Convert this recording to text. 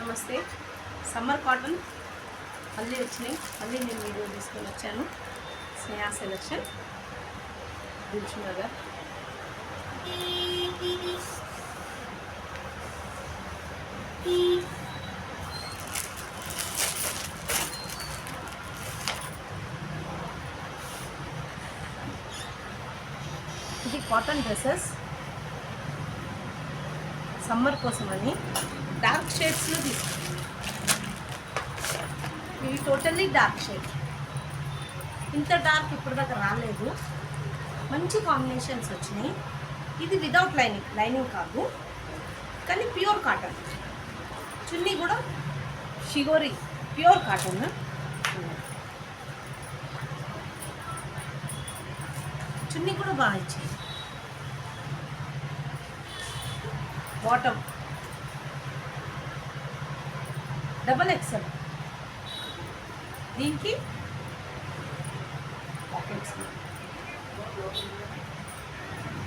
నమస్తే. Summer cotton మళ్ళీ వచ్చినాయి. మళ్ళీ నేను వీడియో తీసుకొని వచ్చాను. స్నేహ సెలెక్షన్ దిల్షునగర్. ఇది కాటన్ డ్రెస్సెస్ సమ్మర్ కోసమని డార్క్ షేడ్స్లో తీసుకున్నాను. ఇవి టోటల్లీ డార్క్ షేడ్. ఇంత డార్క్ ఇప్పటిదాకా రాలేదు. మంచి కాంబినేషన్స్ వచ్చినాయి. ఇది వితౌట్ లైనింగ్ కాదు, కానీ ప్యూర్ కాటన్. చున్నీ కూడా షిగోరి ప్యూర్ కాటన్. చున్నీ కూడా బాగా ఇచ్చింది. Bottom double XL. దీనికి పాకెట్స్